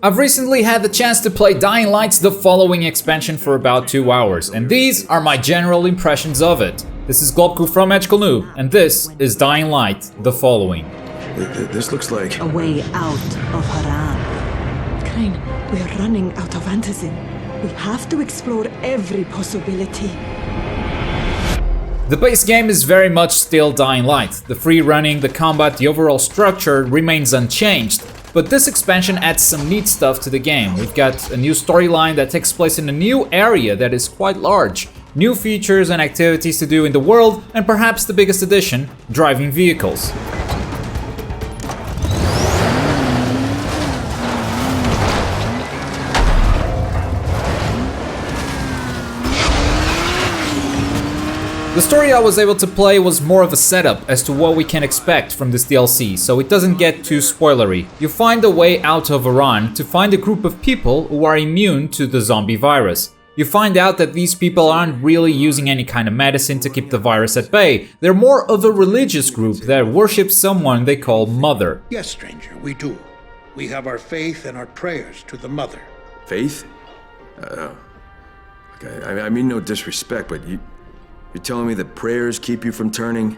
I've recently had the chance to play Dying Light The Following expansion for about 2 hours, and these are my general impressions of it. This is Globku from Edgecanoe, and this is Dying Light The Following. This looks like a way out of Haran. Crane, we're running out of antizin. We have to explore every possibility. The base game is very much still Dying Light. The free running, the combat, the overall structure remains unchanged. But this expansion adds some neat stuff to the game. We've got a new storyline that takes place in a new area that is quite large, new features and activities to do in the world, and perhaps the biggest addition, driving vehicles. The story I was able to play was more of a setup as to what we can expect from this DLC, so it doesn't get too spoilery. You find a way out of Iran to find a group of people who are immune to the zombie virus. You find out that these people aren't really using any kind of medicine to keep the virus at bay. They're more of a religious group that worships someone they call Mother. Yes, stranger, we do. We have our faith and our prayers to the Mother. faith? I mean no disrespect, but you're telling me that prayers keep you from turning?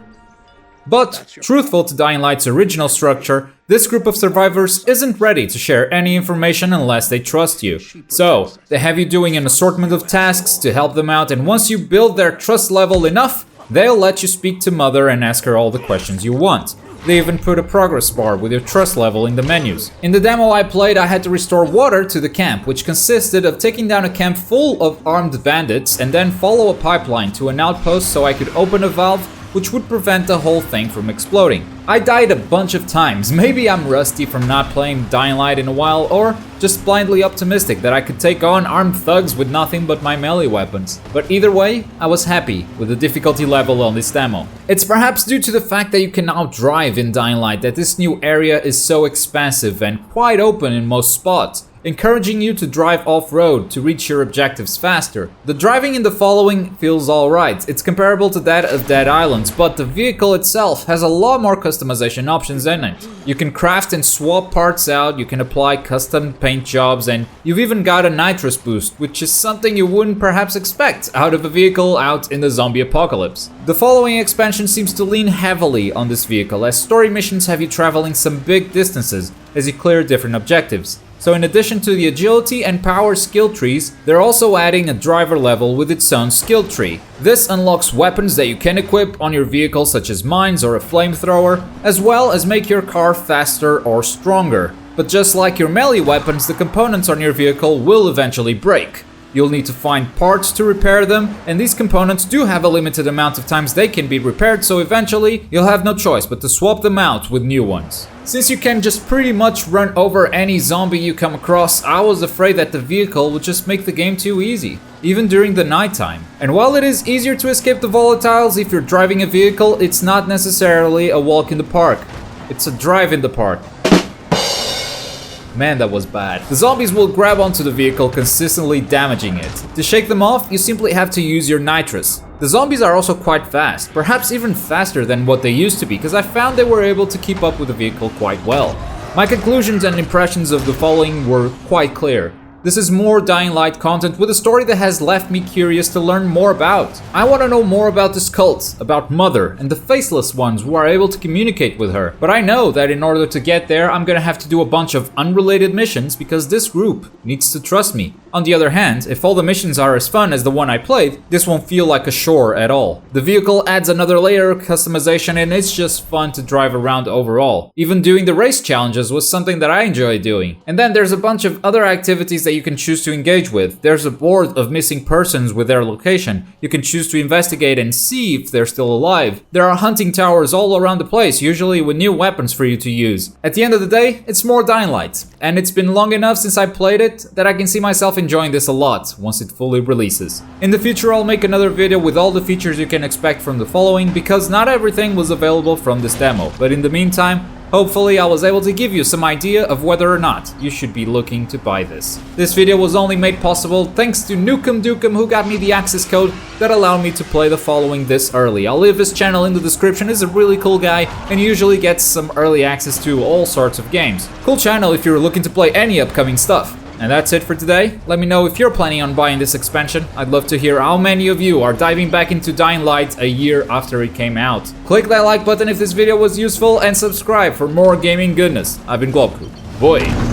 But, truthful to Dying Light's original structure, this group of survivors isn't ready to share any information unless they trust you. So, they have you doing an assortment of tasks to help them out, and once you build their trust level enough, they'll let you speak to Mother and ask her all the questions you want. They even put a progress bar with your trust level in the menus. In the demo I played, I had to restore water to the camp, which consisted of taking down a camp full of armed bandits and then follow a pipeline to an outpost so I could open a valve which would prevent the whole thing from exploding. I died a bunch of times. Maybe I'm rusty from not playing Dying Light in a while, or just blindly optimistic that I could take on armed thugs with nothing but my melee weapons. But either way, I was happy with the difficulty level on this demo. It's perhaps due to the fact that you can now drive in Dying Light that this new area is so expansive and quite open in most spots, encouraging you to drive off-road to reach your objectives faster. The driving in The Following feels alright. It's comparable to that of Dead Islands, but the vehicle itself has a lot more customization options in it. You can craft and swap parts out, you can apply custom paint jobs, and you've even got a nitrous boost, which is something you wouldn't perhaps expect out of a vehicle out in the zombie apocalypse. The Following expansion seems to lean heavily on this vehicle, as story missions have you traveling some big distances as you clear different objectives. So in addition to the agility and power skill trees, they're also adding a driver level with its own skill tree. This unlocks weapons that you can equip on your vehicle, such as mines or a flamethrower, as well as make your car faster or stronger. But just like your melee weapons, the components on your vehicle will eventually break. You'll need to find parts to repair them, and these components do have a limited amount of times they can be repaired, so eventually you'll have no choice but to swap them out with new ones. Since you can just pretty much run over any zombie you come across, I was afraid that the vehicle would just make the game too easy, even during the nighttime. And while it is easier to escape the volatiles if you're driving a vehicle, it's not necessarily a walk in the park. It's a drive in the park. Man, that was bad. The zombies will grab onto the vehicle, consistently damaging it. To shake them off, you simply have to use your nitrous. The zombies are also quite fast, perhaps even faster than what they used to be, because I found they were able to keep up with the vehicle quite well. My conclusions and impressions of The Following were quite clear. This is more Dying Light content with a story that has left me curious to learn more about. I want to know more about this cult, about Mother, and the faceless ones who are able to communicate with her. But I know that in order to get there, I'm gonna have to do a bunch of unrelated missions because this group needs to trust me. On the other hand, if all the missions are as fun as the one I played, this won't feel like a chore at all. The vehicle adds another layer of customization and it's just fun to drive around overall. Even doing the race challenges was something that I enjoy doing. And then there's a bunch of other activities that you can choose to engage with. There's a board of missing persons with their location. You can choose to investigate and see if they're still alive. There are hunting towers all around the place, usually with new weapons for you to use. At the end of the day, it's more Dying Light. And it's been long enough since I played it that I can see myself enjoying this a lot once it fully releases. In the future, I'll make another video with all the features you can expect from The Following because not everything was available from this demo. But in the meantime, Hopefully I was able to give you some idea of whether or not you should be looking to buy this. This video was only made possible thanks to Nukem Dukem, who got me the access code that allowed me to play the following this early. I'll leave his channel in the description. He's a really cool guy and usually gets some early access to all sorts of games. Cool channel if you're looking to play any upcoming stuff. And that's it for today. Let me know if you're planning on buying this expansion. I'd love to hear how many of you are diving back into Dying Light a year after it came out. Click that like button if this video was useful and subscribe for more gaming goodness. I've been Globku. Boy.